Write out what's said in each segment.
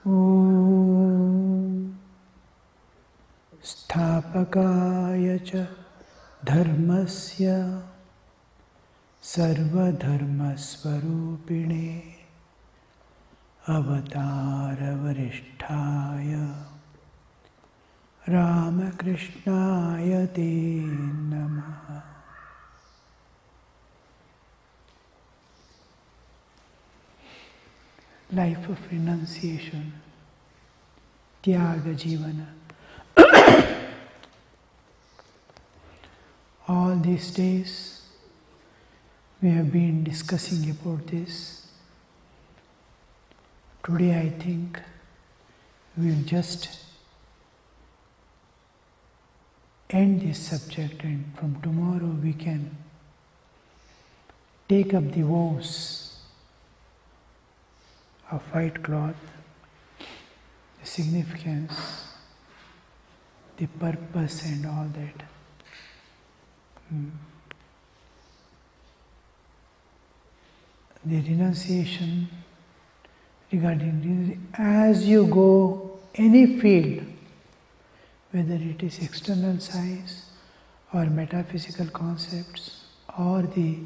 Om Sthapakaya cha dharmasya sarva dharmasvarupine avatara varishtaya Ramakrishnaya te namaha. Life of renunciation, Tyaga Jivana. All these days we have been discussing about this. Today I think we will just end this subject, and from tomorrow we can take up the vows of white cloth, the significance, the purpose and all that. The renunciation regarding as you go any field, whether it is external science or metaphysical concepts or the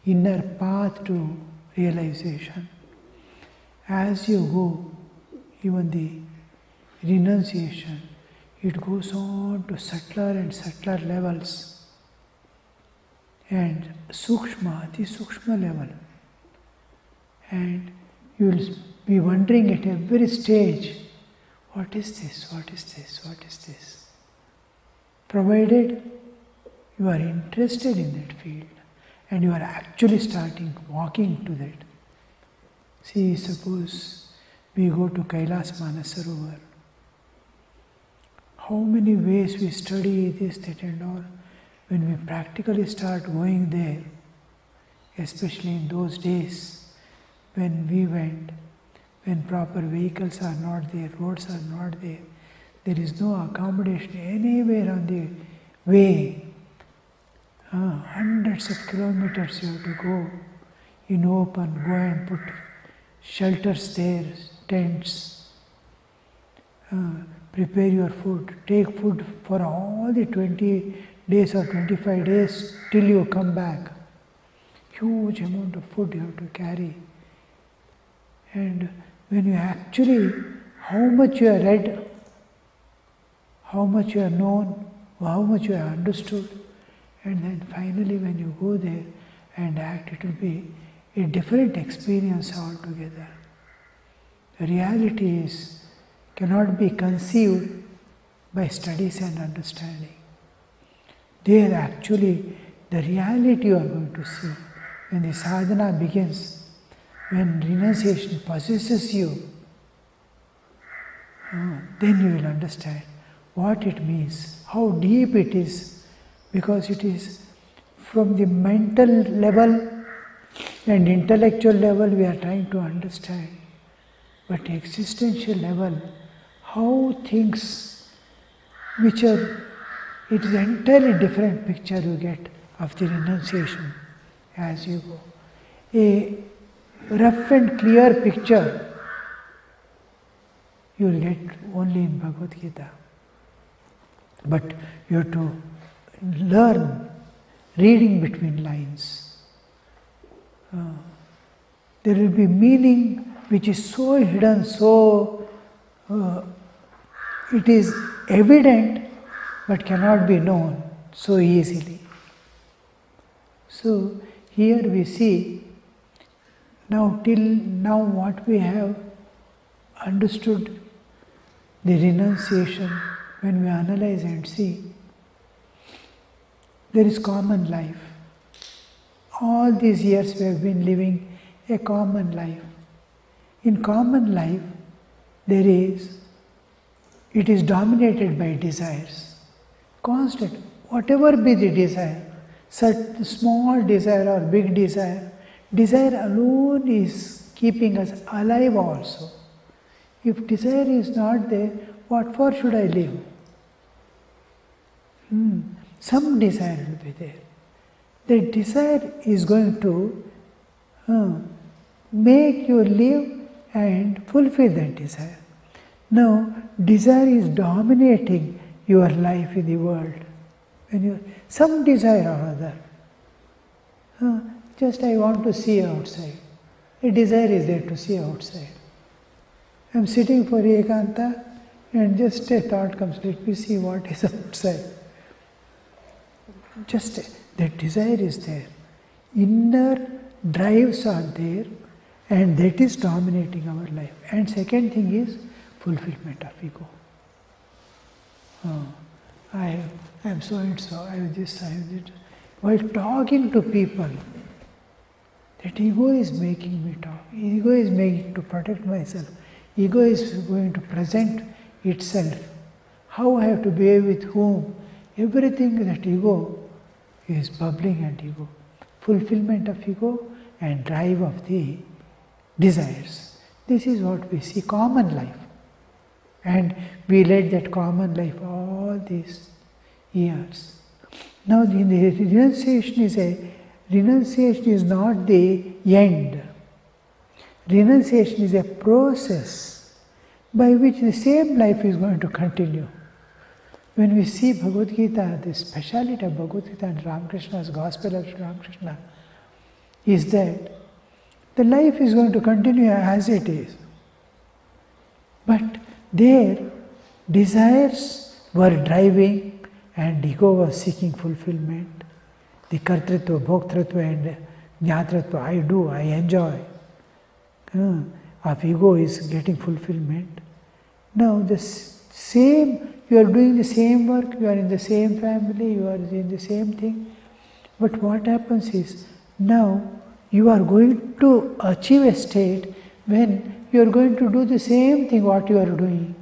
inner path to realization, as you go, even the renunciation, it goes on to subtler and subtler levels and sukshma, ati sukshma level. And you will be wondering at every stage, what is this, what is this, what is this? Provided you are interested in that field and you are actually starting walking to that. See, suppose we go to Kailas Manasarovar. How many ways we study this, that and all. When we practically start going there, especially in those days when we went, when proper vehicles are not there, roads are not there, there is no accommodation anywhere on the way. Hundreds of kilometers you have to go in open, go and put shelters there, tents, prepare your food, take food for all the 20 days or 25 days till you come back. Huge amount of food you have to carry. And when you actually, how much you have read, how much you have known, how much you have understood, and then finally when you go there and act, it will be a different experience altogether. The reality is cannot be conceived by studies and understanding. There actually the reality you are going to see when the sadhana begins, when renunciation possesses you, then you will understand what it means, how deep it is, because it is from the mental level and intellectual level we are trying to understand, but existential level, how things which are, it is entirely different picture you get of the renunciation as you go. A rough and clear picture you will get only in Bhagavad Gita. But you have to learn reading between lines. There will be meaning which is so hidden, so it is evident but cannot be known so easily. So here we see till now what we have understood the renunciation, when we analyze and see, there is common life. All these years we have been living a common life. In common life, it is dominated by desires. Constant, whatever be the desire, such small desire or big desire, desire alone is keeping us alive also. If desire is not there, what for should I live? Some desire will be there. The desire is going to make you live and fulfill that desire. Now, desire is dominating your life in the world. When you some desire or other, just I want to see outside. A desire is there to see outside. I am sitting for ekanta and just a thought comes, let me see what is outside. Just that desire is there. Inner drives are there and that is dominating our life. And second thing is fulfillment of ego. I am so and so, I have this, I have that. While talking to people, that ego is making me talk. Ego is making to protect myself. Ego is going to present itself. How I have to behave with whom. Everything that ego is bubbling and ego. Fulfillment of ego and drive of the desires. This is what we see common life. And we led that common life all these years. Now the renunciation is not the end. Renunciation is a process by which the same life is going to continue. When we see Bhagavad Gita, the speciality of Bhagavad Gita and Ramakrishna's Gospel of Ramakrishna is that the life is going to continue as it is. But their desires were driving and ego was seeking fulfillment. The kartritva, bhoktritva and jnatritva, I do, I enjoy. Of ego is getting fulfillment. Now the same, you are doing the same work, you are in the same family, you are in the same thing. But what happens is, now you are going to achieve a state when you are going to do the same thing what you are doing,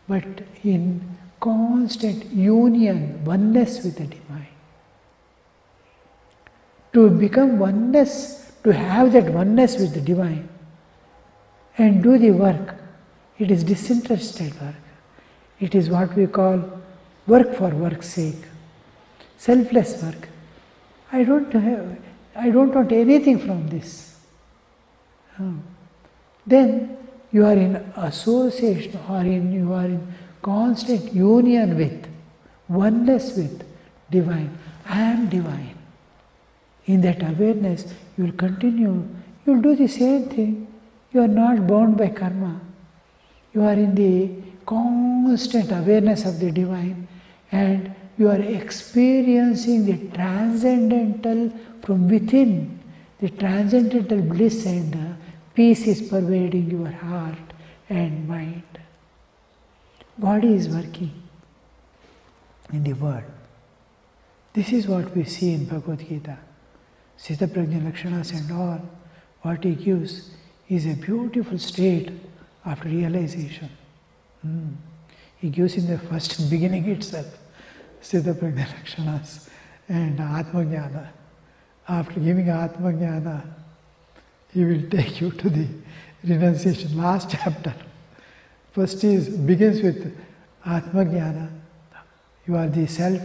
but in constant union, oneness with the divine. To become oneness, to have that oneness with the divine and do the work, it is disinterested work. It is what we call work for work's sake, selfless work. I don't want anything from this. Then you are in association or you are in constant union with, oneness with divine. I am divine. In that awareness, you will continue, you will do the same thing. You are not bound by karma. You are in the constant awareness of the divine and you are experiencing the transcendental from within. The transcendental bliss and peace is pervading your heart and mind. Body is working in the world. This is what we see in Bhagavad Gita. Sita Prajna Lakshanas and all, what he gives is a beautiful state after realization. He gives in the first beginning itself, Sita Prajna Lakshanas and Atma Jnana. After giving Atma Jnana, he will take you to the renunciation, last chapter. First begins with Atma Jnana. You are the self.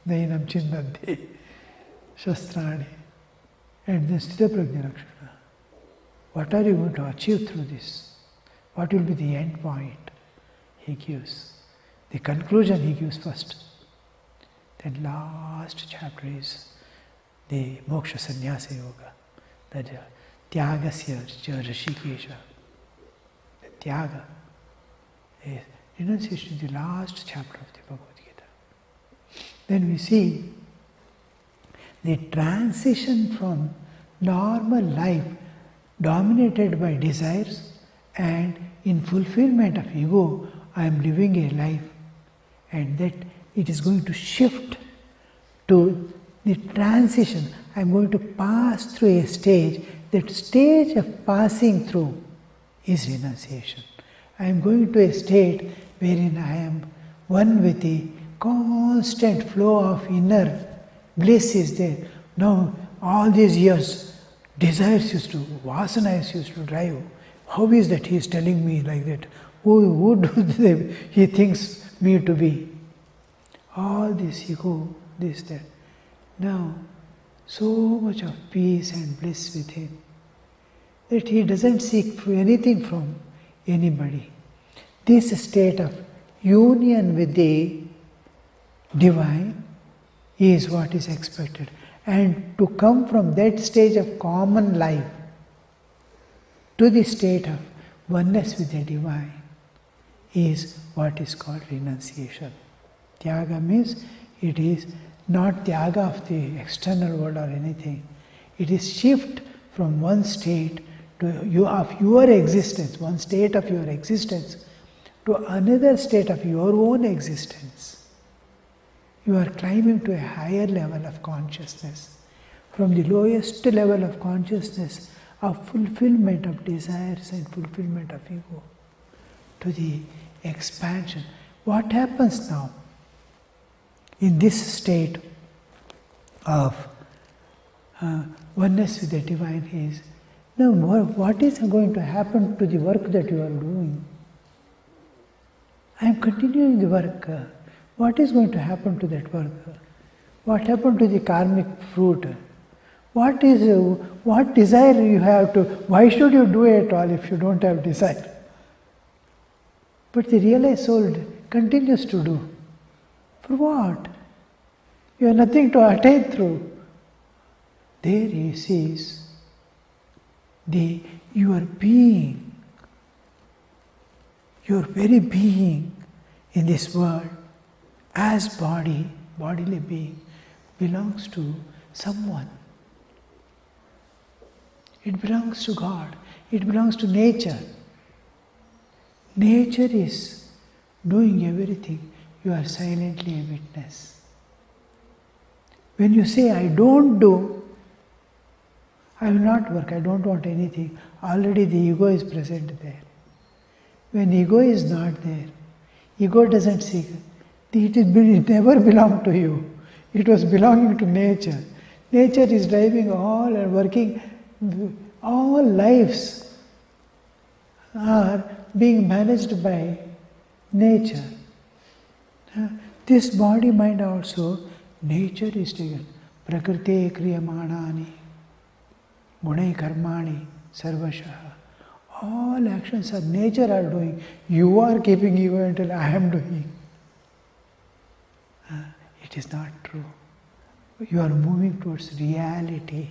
Nainam Chindanti. Shastrani. And then Sthita Prajna Lakshana. What are you going to achieve through this? What will be the end point? He gives. The conclusion he gives first. Then last chapter is the Moksha Sannyasa Yoga. That Tyagasya cha Rishikesha. The Tyaga. Renunciation is the last chapter of the Bhagavad Gita. Then we see the transition from normal life dominated by desires and in fulfillment of ego, I am living a life, and that it is going to shift to the transition. I am going to pass through a stage. That stage of passing through is renunciation. I am going to a state wherein I am one with the constant flow of inner bliss is there. Now, all these years, desires used to, vasanas used to drive. How is that he is telling me like that? Who do he thinks me to be? All this ego, this, that. Now, so much of peace and bliss within that he doesn't seek for anything from anybody. this state of union with the divine is what is expected. And to come from that stage of common life to the state of oneness with the divine is what is called renunciation. Tyaga means it is not tyaga of the external world or anything. It is shift from one state of your existence, one state of your existence, to another state of your own existence. You are climbing to a higher level of consciousness. From the lowest level of consciousness of fulfillment of desires and fulfillment of ego to the expansion. What happens now in this state of oneness with the divine is, now what is going to happen to the work that you are doing? I am continuing the work. What is going to happen to that work? What happened to the karmic fruit? What desire you have to, why should you do it all if you don't have desire? But the realized soul continues to do. For what? You have nothing to attain through. There he sees your being, your very being in this world as bodily being belongs to someone. It belongs to God. It belongs to nature. Nature is doing everything. You are silently a witness. When you say, I don't do, I will not work, I don't want anything, already the ego is present there. When ego is not there, ego doesn't seek. It never belonged to you. It was belonging to nature. Nature is driving all and working. All lives are being managed by nature. This body mind also, nature is taken. Prakriti kriyamanani, gunai karmani, sarvashaha. All actions of nature are doing. You are keeping ego until I am doing. It is not true. You are moving towards reality.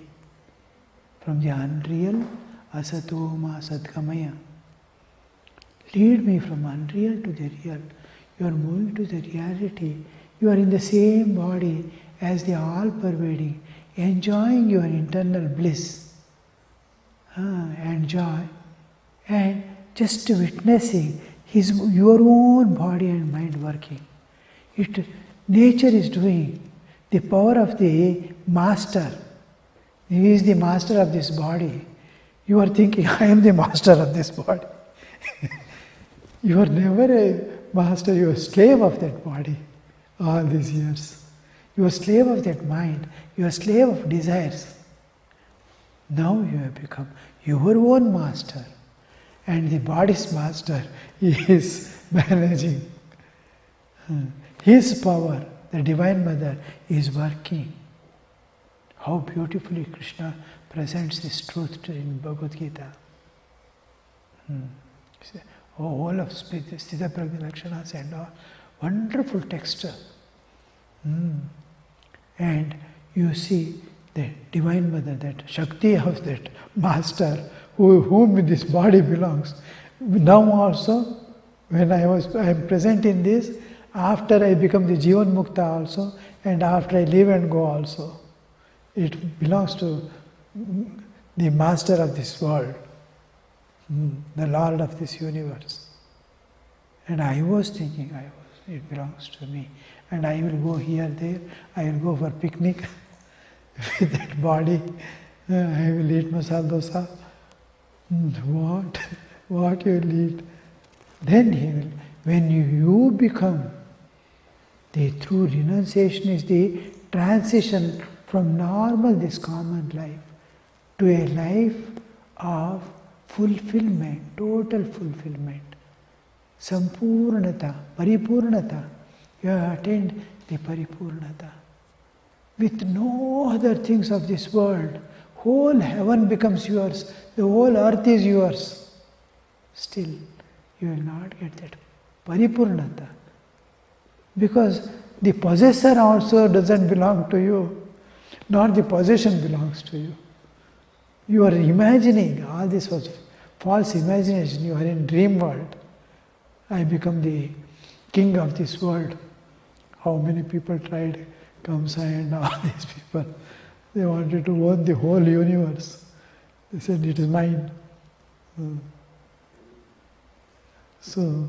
From the unreal, asatoma satkamaya. Lead me from unreal to the real. You are moving to the reality. You are in the same body as the all-pervading, enjoying your internal bliss and joy, and just witnessing your own body and mind working. Nature is doing. The power of the master. He is the master of this body. You are thinking, I am the master of this body. You are never a master, you are a slave of that body all these years. You are a slave of that mind, you are a slave of desires. Now you have become your own master, and the body's master is managing. His power, the Divine Mother, is working. How beautifully Krishna presents this truth in Bhagavad Gita. All of Sthita Prajna Lakshanas and all. Wonderful texture. And you see the Divine Mother, that Shakti of that Master, whom this body belongs. Now also, when I am present in this, after I become the Jivan Mukta also, and after I live and go also. It belongs to the Master of this world, the Lord of this universe. And I was thinking, it belongs to me. And I will go here, there, I will go for picnic with that body. I will eat masala dosa. What you will eat? Then he will, when you become, through renunciation is the transition from normal, this common life, to a life of fulfillment, total fulfillment, sampurnata, paripurnata. You have attained the paripurnata. With no other things of this world, whole heaven becomes yours, the whole earth is yours. Still, you will not get that Paripurnata. Because the possessor also doesn't belong to you, nor the possession belongs to you. You are imagining, all this was false imagination, you are in dream world. I become the king of this world. How many people tried Kamsa and all these people. They wanted to own the whole universe. They said, it is mine. So,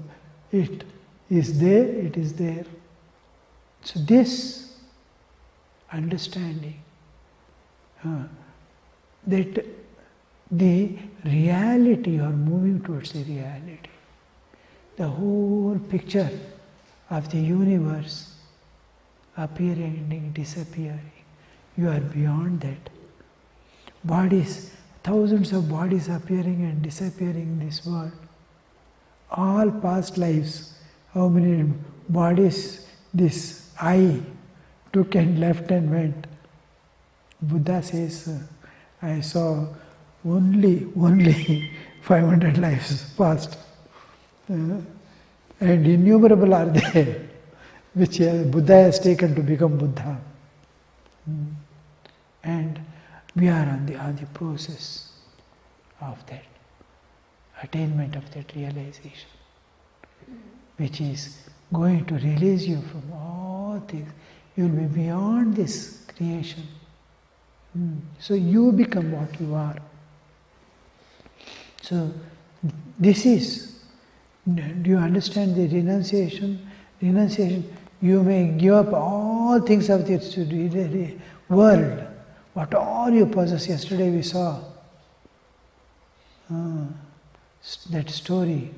it is there, it is there. So this understanding that the reality, you are moving towards the reality. The whole picture of the universe appearing, disappearing. You are beyond that. Bodies, thousands of bodies appearing and disappearing in this world. All past lives, how many bodies this I took and left and went. Buddha says, I saw only 500 lives passed. And innumerable are there, which Buddha has taken to become Buddha. And we are on the process of that, attainment of that realization, which is going to release you from all things. You will be beyond this creation. So you become what you are. So this is, do you understand the renunciation? Renunciation, you may give up all things of this world, what all you possess. Yesterday we saw that story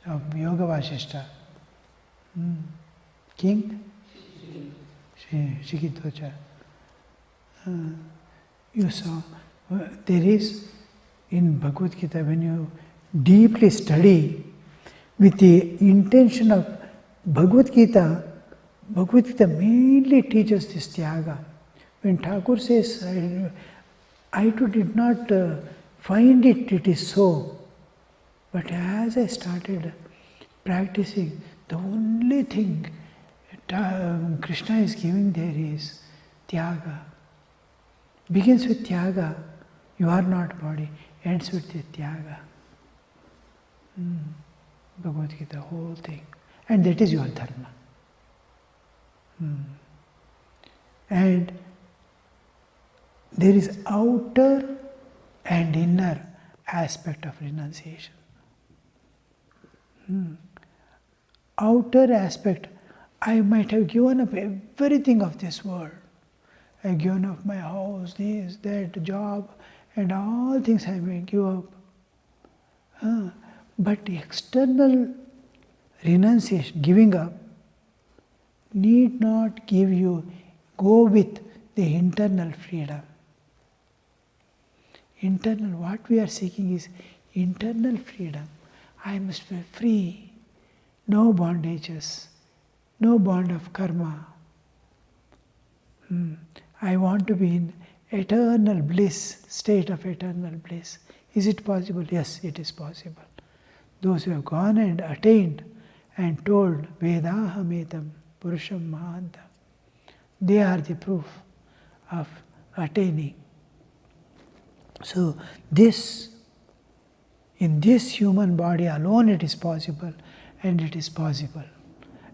of Yoga Vasishta. King? Shikitocha. You saw, there is in Bhagavad Gita, when you deeply study with the intention of Bhagavad Gita mainly teaches this Tyaga. When Thakur says, I too did not find it is so. But as I started practicing, the only thing Krishna is giving there is Tyaga. Begins with Tyaga, you are not body, ends with the Tyaga. Bhagavad Gita, whole thing. And that is your dharma. And there is outer and inner aspect of renunciation. Outer aspect, I might have given up everything of this world. I have given up my house, this, that, job, and all things I may give up. But the external renunciation, giving up, need not give you, go with the internal freedom. Internal, what we are seeking is internal freedom. I must be free, no bondages, no bond of karma. I want to be in eternal bliss, state of eternal bliss. Is it possible? Yes, it is possible. Those who have gone and attained and told Vedahametam Purusham Mahantam, they are the proof of attaining. So this, in this human body alone it is possible, and it is possible.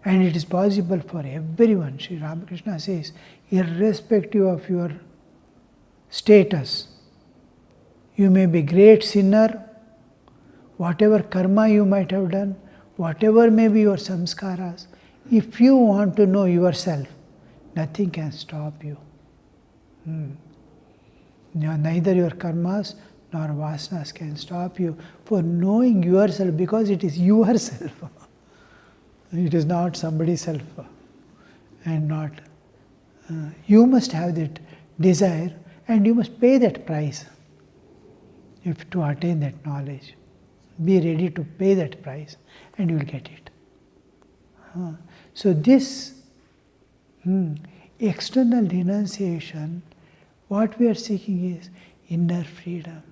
And it is possible for everyone. Sri Ramakrishna says, irrespective of your status, you may be great sinner, whatever karma you might have done, whatever may be your samskaras, if you want to know yourself, nothing can stop you. Neither your karmas nor vasanas can stop you for knowing yourself, because it is yourself. It is not somebody's self. And not, you must have that desire, and you must pay that price if to attain that knowledge. Be ready to pay that price, and you will get it. So this external renunciation, what we are seeking is inner freedom.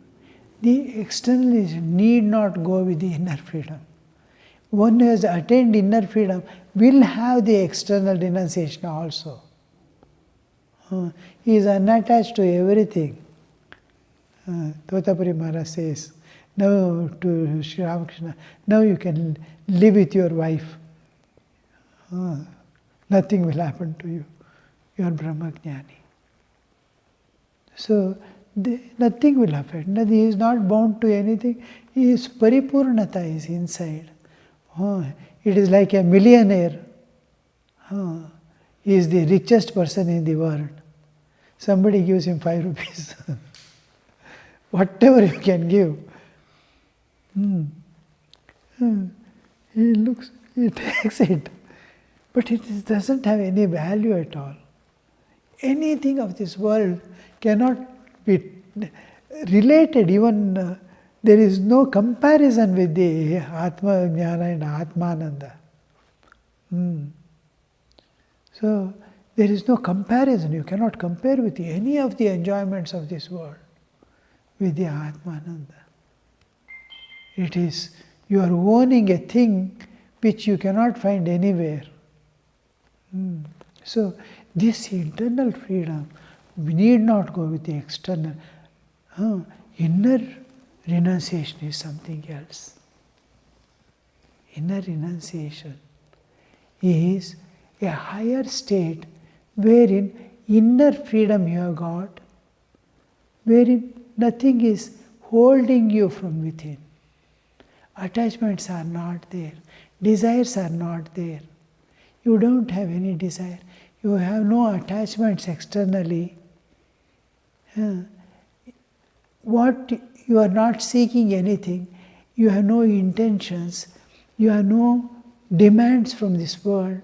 The external need not go with the inner freedom. One who has attained inner freedom will have the external renunciation also. He is unattached to everything. Totapuri Maharaj says, now to Sri Ramakrishna, now you can live with your wife. Nothing will happen to you. You are Brahmajnani. So, nothing will affect. He is not bound to anything. His paripurnata is inside. It is like a millionaire. He is the richest person in the world. Somebody gives him 5 rupees. Whatever you can give. He takes it. But it doesn't have any value at all. Anything of this world cannot be related, even there is no comparison with the Atma Jnana and Atmananda. So, there is no comparison. You cannot compare with any of the enjoyments of this world with the Atmananda. It is, you are owning a thing which you cannot find anywhere. So, this internal freedom, we need not go with the external. Inner renunciation is something else. Inner renunciation is a higher state wherein inner freedom you have got, wherein nothing is holding you from within. Attachments are not there. Desires are not there. You don't have any desire. You have no attachments externally. What you are not seeking anything. You have no intentions. You have no demands from this world.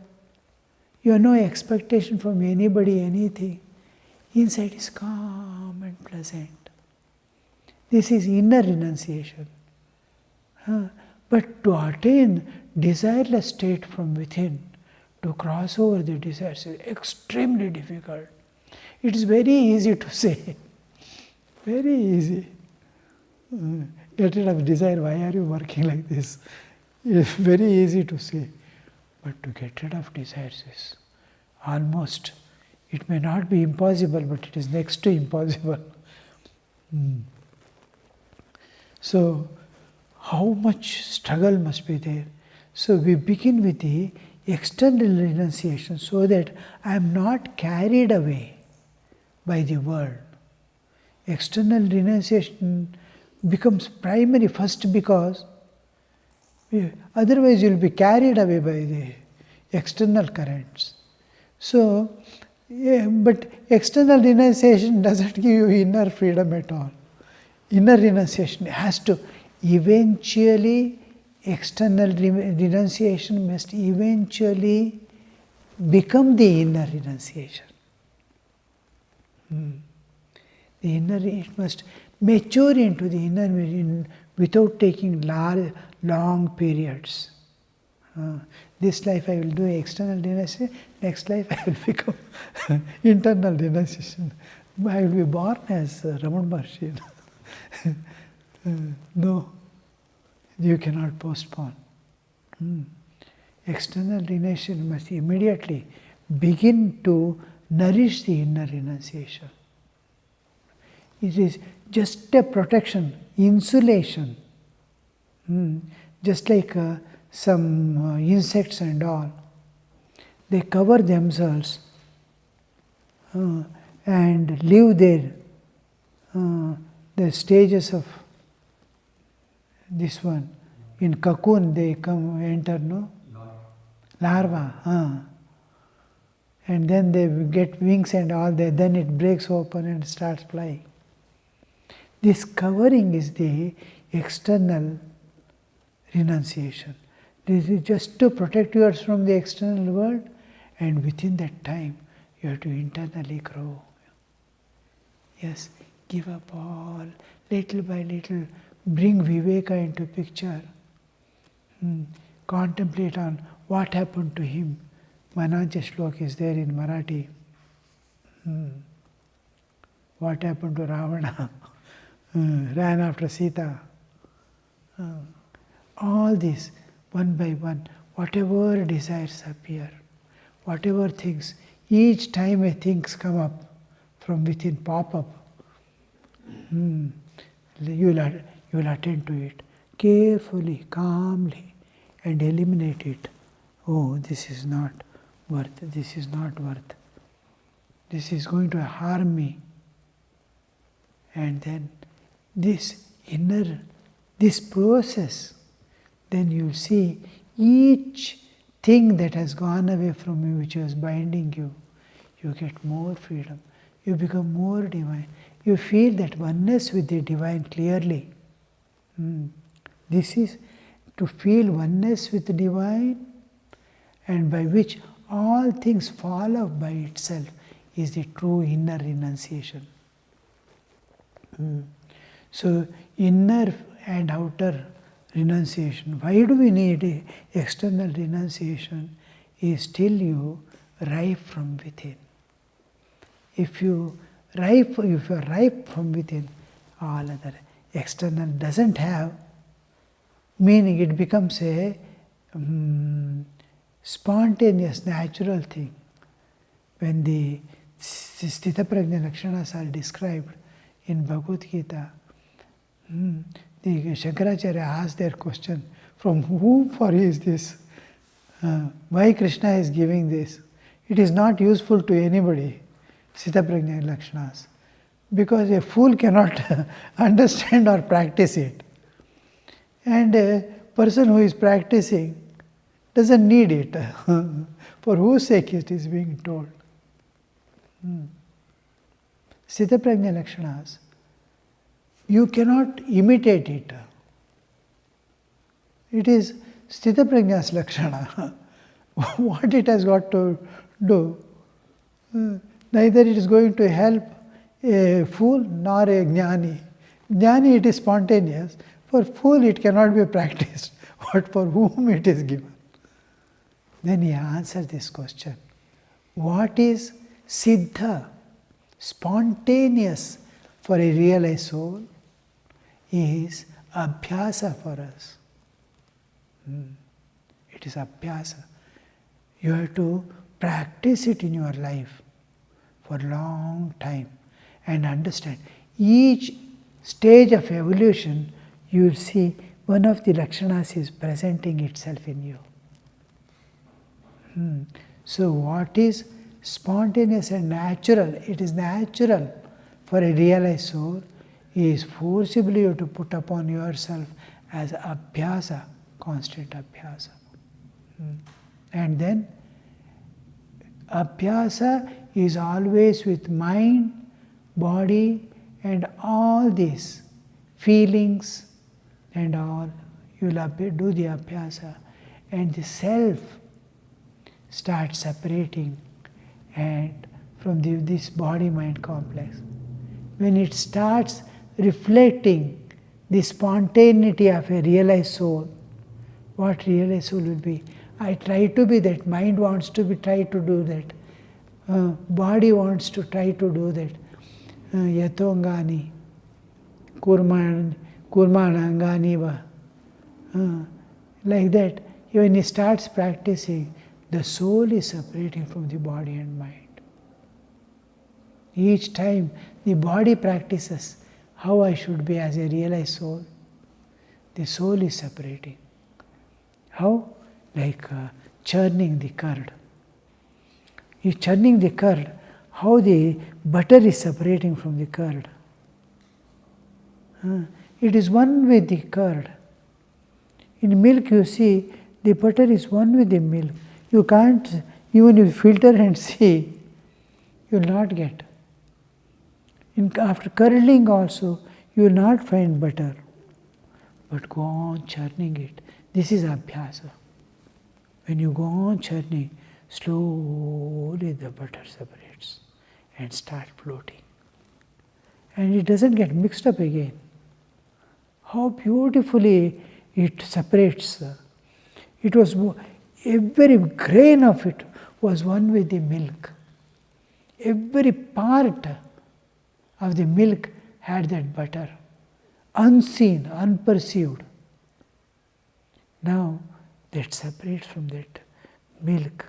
You have no expectation from anybody, anything. Inside is calm and pleasant. This is inner renunciation. But to attain desireless state from within, to cross over the desires is extremely difficult. It is very easy to say. Very easy. Get rid of desire, why are you working like this? It is very easy to say. But to get rid of desires is almost, it may not be impossible, but it is next to impossible. So, how much struggle must be there? So, we begin with the external renunciation so that I am not carried away by the world. External renunciation becomes primary first because otherwise you will be carried away by the external currents. So, but external renunciation doesn't give you inner freedom at all. Inner renunciation has to eventually, external renunciation must eventually become the inner renunciation. The inner, it must mature into the inner without taking long periods. This life I will do external renunciation, next life I will become internal renunciation. I will be born as Ramana Maharshi. No, you cannot postpone. External renunciation must immediately begin to nourish the inner renunciation. It is just a protection, insulation. Just like some insects and all. They cover themselves and live there. The stages of this one. In cocoon they enter, no? Larva. And then they get wings and all that, then it breaks open and starts flying. This covering is the external renunciation. This is just to protect yours from the external world, and within that time you have to internally grow. Yes, give up all, little by little, bring Viveka into picture. Contemplate on what happened to him. Mananja Shlok is there in Marathi. What happened to Ravana? Ran after Sita. All this. one by one, whatever desires appear, whatever things, each time a things come up from within, pop up, you will attend to it carefully, calmly, and eliminate it. Oh, this is not worth, this is not worth, this is going to harm me. And then this process, then you will see each thing that has gone away from you, which was binding you, you get more freedom, you become more divine, you feel that oneness with the divine clearly. This is to feel oneness with the divine, and by which all things fall off by itself, is the true inner renunciation. So, inner and outer renunciation. Why do we need external renunciation? Is till you ripe from within. If you are ripe from within, all other external doesn't have meaning. It becomes a spontaneous, natural thing. When the Sthita Prajna Lakshanas are described in Bhagavad Gita, the Shankaracharya asked their question, from whom for is this? Why Krishna is giving this? It is not useful to anybody, Sthita Prajna Lakshanas, because a fool cannot understand or practice it. And a person who is practicing doesn't need it. For whose sake it is being told. Sthita Prajna Lakshanas, you cannot imitate it. It is Sthita Prajna's Lakshana. What it has got to do, neither it is going to help a fool nor a jnani. Jnani, it is spontaneous. For fool it cannot be practiced, but for whom it is given. Then he answers this question. What is siddha, spontaneous for a realized soul, is abhyasa for us. It is abhyasa. You have to practice it in your life for a long time and understand. Each stage of evolution, you will see one of the lakshanas is presenting itself in you. So what is spontaneous and natural? It is natural for a realized soul, is forcibly you have to put upon yourself as abhyasa, constant abhyasa. And then abhyasa is always with mind, body, and all these feelings and all. You will do the abhyasa, and the self starts separating and from this body-mind complex. When it starts reflecting the spontaneity of a realized soul, what realized soul will be? I try to be that, mind wants to be, try to do that, body wants to try to do that. Yatongani, kurmanangani va. Like that, when he starts practicing, the soul is separating from the body and mind. Each time the body practices how I should be as a realized soul, the soul is separating. How? Like churning the curd. You churning the curd, how the butter is separating from the curd. It is one with the curd. In milk you see, the butter is one with the milk. You can't, even if you filter and see, you will not get. After curdling also, you will not find butter. But go on churning it. This is abhyasa. When you go on churning, slowly the butter separates and starts floating. And it doesn't get mixed up again. How beautifully it separates. It was, every grain of it was one with the milk. Every part of the milk had that butter, unseen, unperceived. Now, that separates from that milk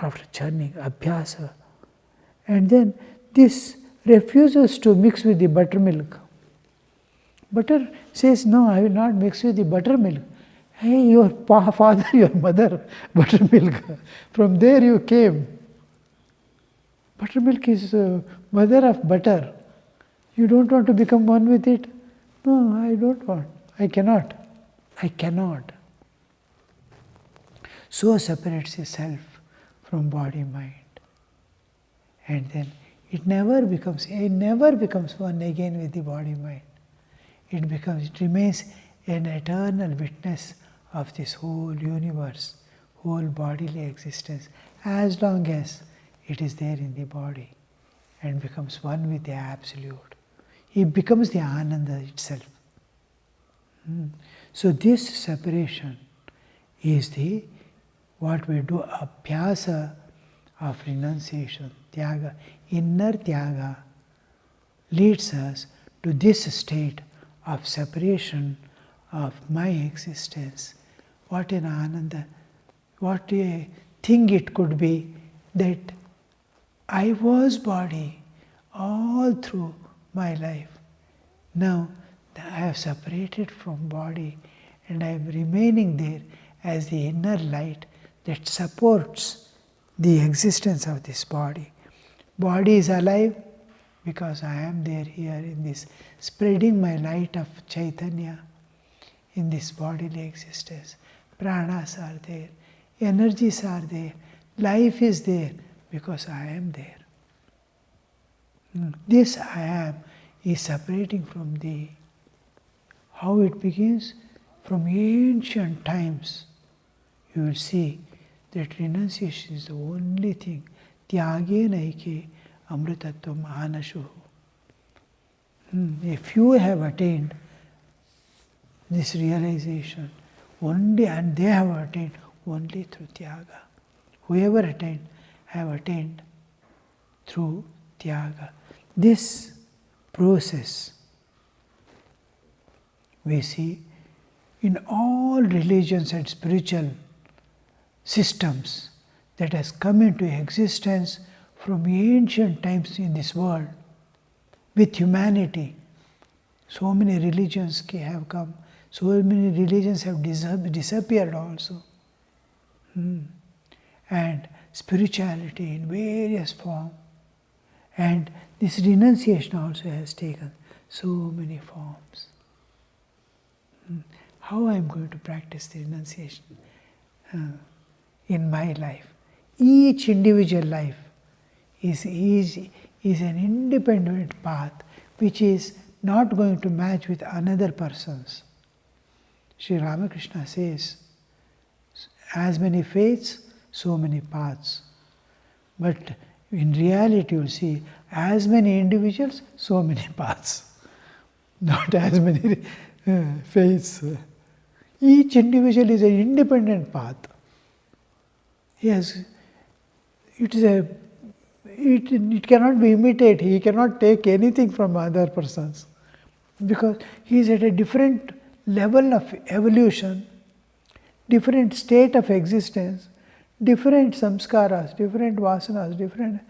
after churning, abhyasa. And then this refuses to mix with the buttermilk. Butter says, no, I will not mix with the buttermilk. Hey, your father, your mother, buttermilk. From there you came. Buttermilk is mother of butter. You don't want to become one with it? No, I don't want. I cannot. I cannot. So separates a self from body, mind. And then it never becomes one again with the body, mind. It remains an eternal witness of this whole universe, whole bodily existence, as long as it is there in the body and becomes one with the Absolute. It becomes the Ananda itself. So this separation is what we do, abhyasa of renunciation, tyaga. Inner tyaga leads us to this state of separation of my existence. What an Ananda, what a thing it could be that I was body all through my life. Now I have separated from body and I am remaining there as the inner light that supports the existence of this body. Body is alive because I am there here in this, spreading my light of Chaitanya in this bodily existence. Pranas are there, energies are there, life is there because I am there. This I am is separating from thee. How it begins? From ancient times. You will see that renunciation is the only thing. Tyage naike amritatvam anashu. A few have attained this realization only, and they have attained only through tyaga. Whoever attained have attained through tyaga. This process we see in all religions and spiritual systems that has come into existence from ancient times in this world with humanity. So many religions have come, so many religions have disappeared also. And spirituality in various forms. And this renunciation also has taken so many forms. How I am going to practice the renunciation in my life? Each individual life is an independent path which is not going to match with another person's. Sri Ramakrishna says, as many faiths, so many paths. But in reality, you will see, as many individuals, so many paths. Not as many faiths. Each individual is an independent path. Yes, it cannot be imitated. He cannot take anything from other persons because he is at a different level of evolution, different state of existence, different samskaras, different vasanas,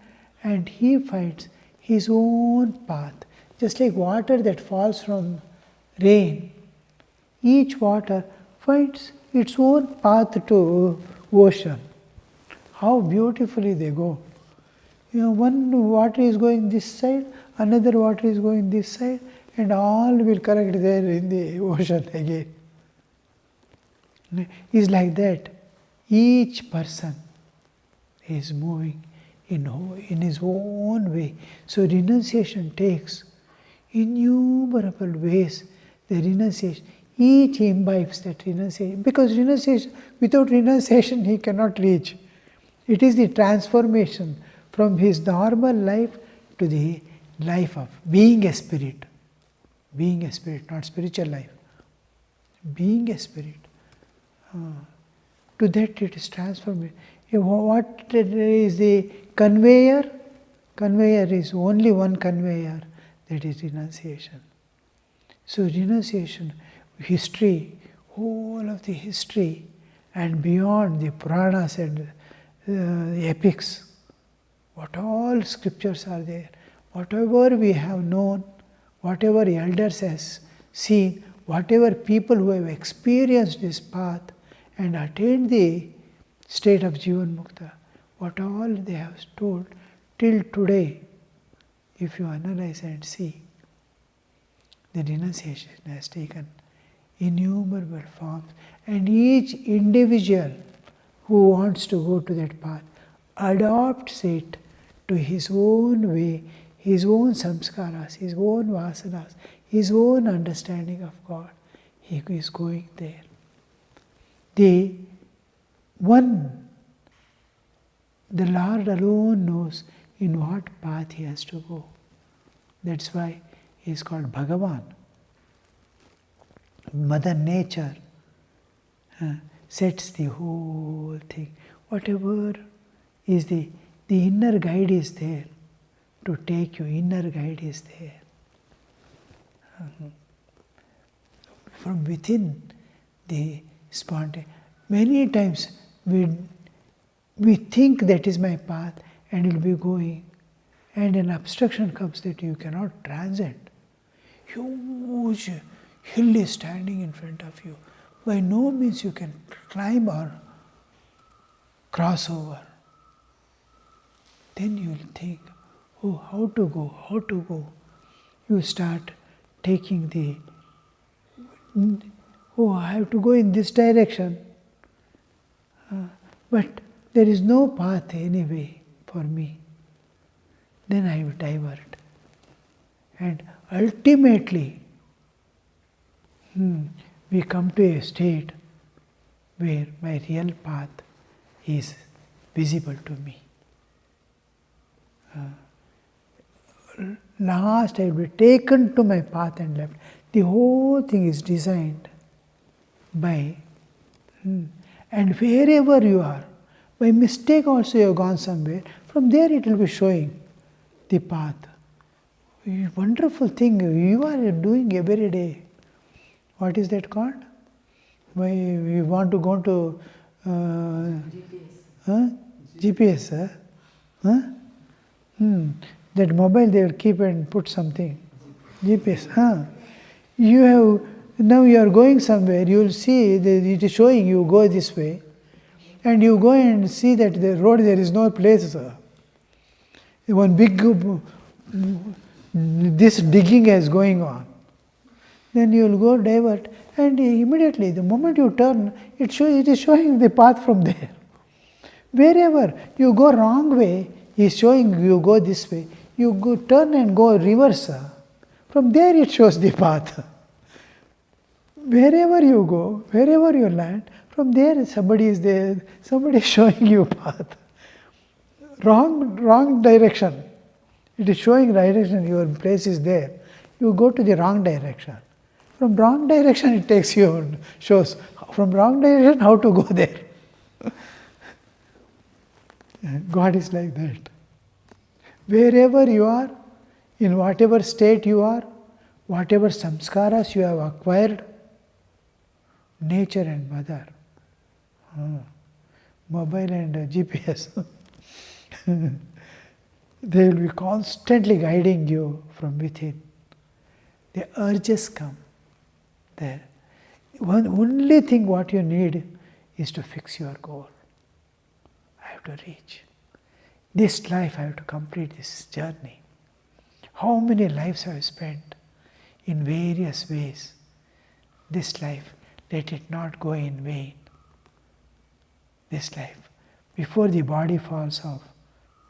and he finds his own path. Just like water that falls from rain, each water finds its own path to ocean. How beautifully they go. One water is going this side, another water is going this side, and all will connect there in the ocean again. It's like that. Each person is moving in his own way. So renunciation takes innumerable ways. The renunciation, each imbibes that renunciation. Because renunciation, without renunciation he cannot reach. It is the transformation from his normal life to the life of being a spirit. Being a spirit, not spiritual life. Being a spirit. To that it is transformed. What is the conveyor? Conveyor is only one conveyor, that is renunciation. So renunciation, history, whole of the history and beyond the Puranas and epics, what all scriptures are there, whatever we have known, whatever elders has seen, whatever people who have experienced this path and attained the state of Jivan Mukta, what all they have told till today, if you analyze and see, the renunciation has taken innumerable forms, and each individual who wants to go to that path adopts it to his own way, his own samskaras, his own vasanas, his own understanding of God. He is going there. The Lord alone knows in what path he has to go. That's why he is called Bhagavan. Mother Nature sets the whole thing. Whatever is the inner guide is there to take you. Inner guide is there. From within the spontaneous. Many times we think that is my path and will be going, and an obstruction comes that you cannot transcend. Huge hill is standing in front of you. By no means you can climb or cross over. Then you will think, oh, how to go. You start taking I have to go in this direction. But there is no path anyway for me. Then I will divert. And ultimately, we come to a state where my real path is visible to me. Last I will be taken to my path and left. The whole thing is designed by, and wherever you are, by mistake also you have gone somewhere, from there it will be showing the path. Wonderful thing you are doing every day. What is that called? We want to go to GPS. That mobile they will keep and put something. GPS. You have, now you are going somewhere, you will see that it is showing you go this way, and you go and see that the road there is no place. One big this digging is going on. Then you will go divert, and immediately the moment you turn, it is showing the path from there. Wherever you go wrong way, he is showing you go this way. You go turn and go reverse. From there it shows the path. Wherever you go, wherever you land, from there somebody is there, somebody is showing you path. Wrong direction. It is showing direction, your place is there. You go to the wrong direction. From wrong direction it takes you and shows from wrong direction how to go there. God is like that. Wherever you are, in whatever state you are, whatever samskaras you have acquired, nature and mother, mobile and GPS, they will be constantly guiding you from within. The urges come there. One only thing what you need is to fix your goal. I have to reach. This life I have to complete this journey. How many lives have I spent in various ways? This life, let it not go in vain. This life, before the body falls off,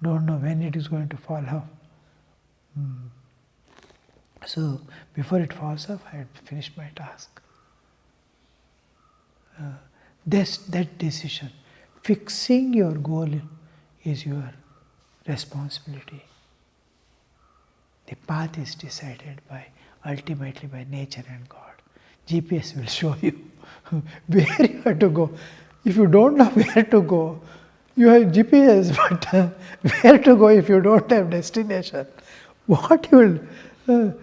don't know when it is going to fall off. So, before it falls off, I have finished my task. That decision, fixing your goal is your responsibility. The path is decided ultimately by nature and God. GPS will show you where you have to go. If you don't know where to go, you have GPS, but where to go if you don't have destination? What you will...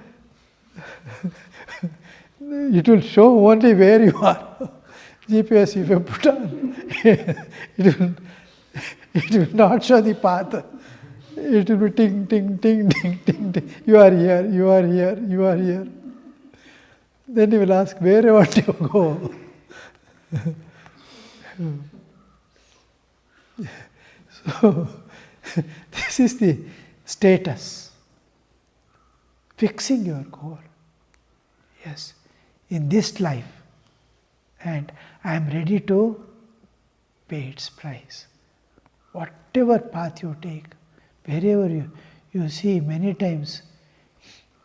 it will show only where you are. GPS if you put on, it will not show the path. It will be ting, ting, ting, ting, ting, ting. You are here, you are here, you are here. Then he will ask, where you want to go? So, this is the status. Fixing your goal. Yes, in this life. And I am ready to pay its price. Whatever path you take, wherever you see many times,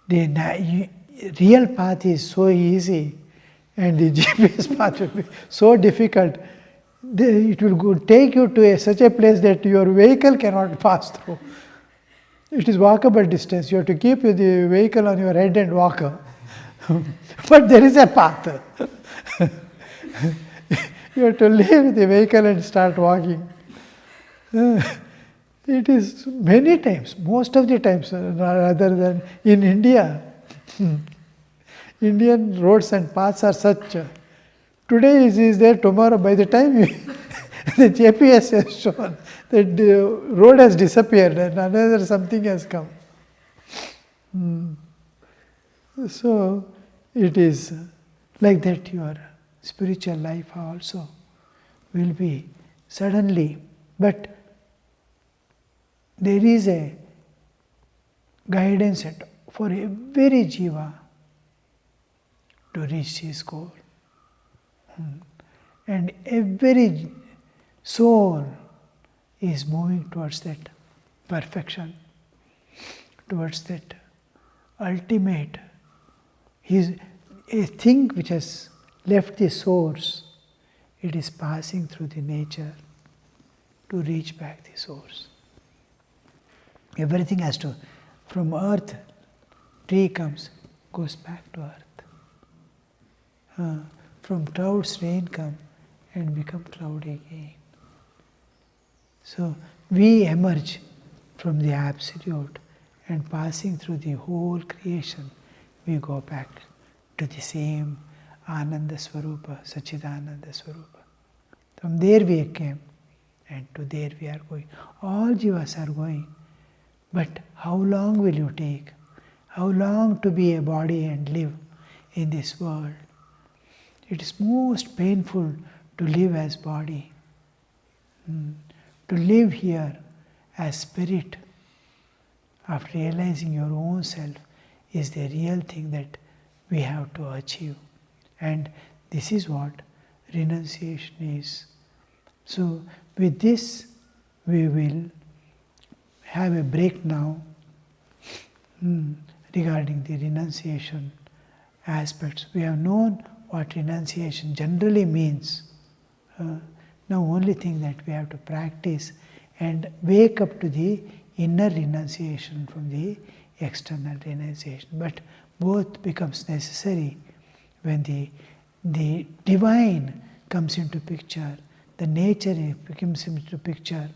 the real path is so easy and the GPS path will be so difficult. It will take you to such a place that your vehicle cannot pass through. It is walkable distance. You have to keep the vehicle on your head and walk. But there is a path. You have to leave the vehicle and start walking. It is many times, most of the times, rather than in India. Indian roads and paths are such. Today is there, tomorrow, by the time the GPS has shown that the road has disappeared and another something has come. So, it is like that your spiritual life also will be suddenly, but there is a guidance for every jiva to reach his goal. And every soul is moving towards that perfection, towards that ultimate. A thing which has left the source, it is passing through the nature to reach back the source. Everything has to, from earth, tree comes, goes back to earth. From clouds, rain comes and become cloudy again. So we emerge from the absolute and passing through the whole creation, we go back to the same Ananda Swarupa, Sachidananda Swarupa. From there we came and to there we are going. All jivas are going. But how long will you take? How long to be a body and live in this world? It is most painful to live as body. To live here as spirit, after realizing your own self, is the real thing that we have to achieve. And this is what renunciation is. So with this, we will have a break now regarding the renunciation aspects. We have known what renunciation generally means. Now only thing that we have to practice and wake up to the inner renunciation from the external renunciation. But both becomes necessary when the divine comes into picture, the nature comes into picture.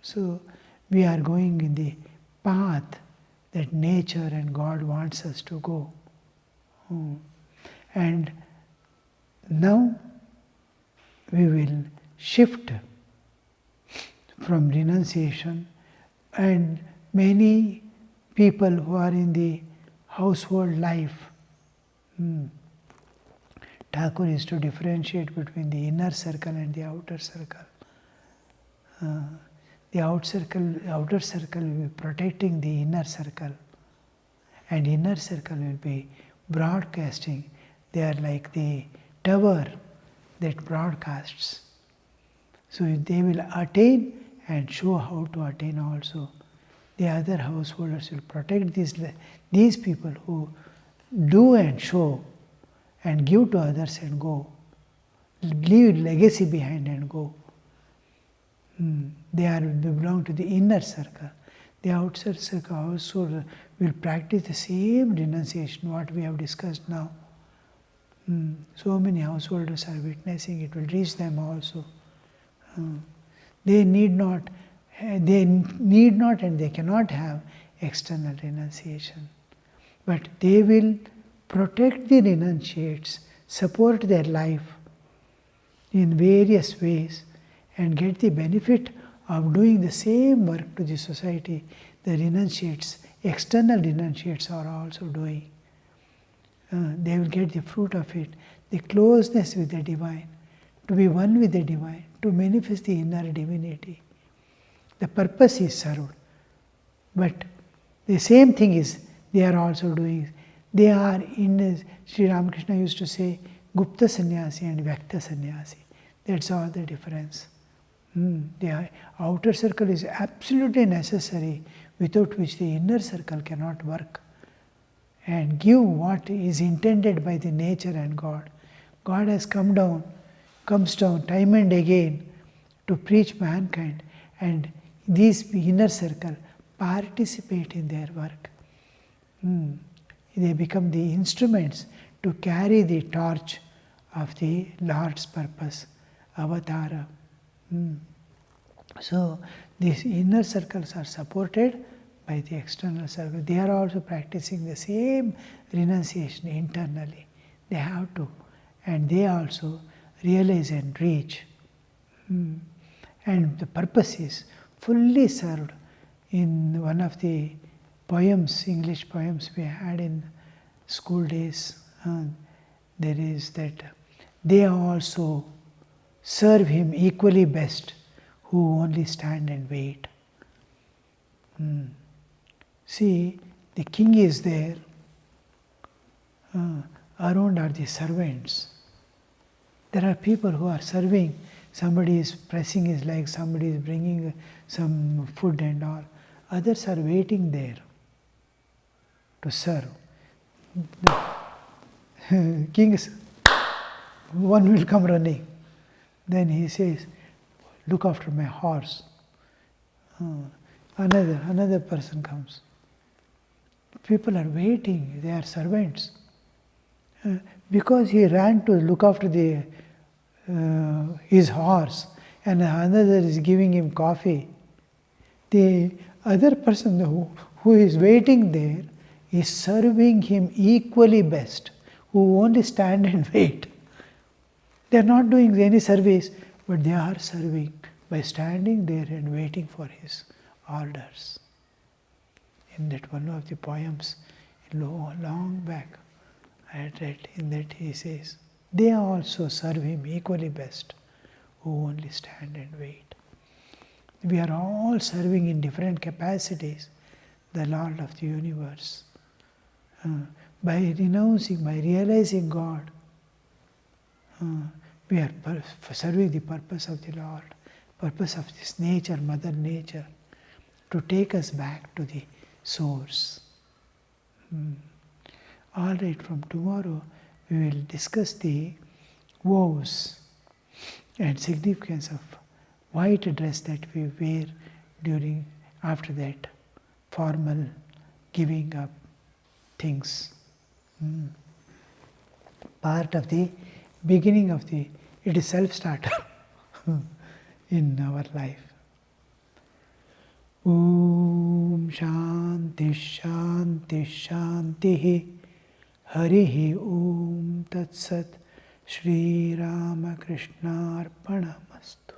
So we are going in the path that nature and God wants us to go. And now we will shift from renunciation, and many people who are in the household life, Thakur is to differentiate between the inner circle and the outer circle. The outer circle will be protecting the inner circle, and inner circle will be broadcasting. They are like the tower that broadcasts. So they will attain and show how to attain also. The other householders will protect these people who do and show and give to others and go. Leave legacy behind and go. They belong to the inner circle. The outside circle also will practice the same renunciation, what we have discussed now. So many householders are witnessing, it will reach them also. They need not and they cannot have external renunciation. But they will protect the renunciates, support their life in various ways, and get the benefit of doing the same work to the society the renunciates, external renunciates are also doing. They will get the fruit of it, the closeness with the divine, to be one with the divine, to manifest the inner divinity. The purpose is served. But the same thing is they are also doing. They are in, Sri Ramakrishna used to say, Gupta Sannyasi and Vyakta Sannyasi. That's all the difference. The outer circle is absolutely necessary, without which the inner circle cannot work and give what is intended by the nature and God. God has comes down time and again to preach mankind, and these inner circle participate in their work. They become the instruments to carry the torch of the Lord's purpose, avatara. So these inner circles are supported by the external circle. They are also practicing the same renunciation internally. They have to, and they also realize and reach. And the purpose is fully served. In one of the poems, English poems we had in school days, there is that they also serve him equally best who only stand and wait. See, the king is there, around are the servants. There are people who are serving, somebody is pressing his leg, somebody is bringing some food and all. Others are waiting there to serve. The king is, one will come running. Then he says, look after my horse. Another person comes. People are waiting, they are servants. Because he ran to look after his horse, and another is giving him coffee, the other person who is waiting there is serving him equally best, who only stand and wait. They are not doing any service, but they are serving by standing there and waiting for his orders. In that one of the poems, long back, I had read, in that he says, they also serve him equally best, who only stand and wait. We are all serving in different capacities the Lord of the universe. By renouncing, by realizing God, we are serving the purpose of the Lord, purpose of this nature, Mother Nature, to take us back to the source. All right, from tomorrow we will discuss the vows and significance of white dress that we wear after that formal giving up things. Part of the beginning of it is self-starter in our life. Om Shanti Shanti Shanti Harihi Om Tat Sat Shri Ramakrishna Arpanamastu.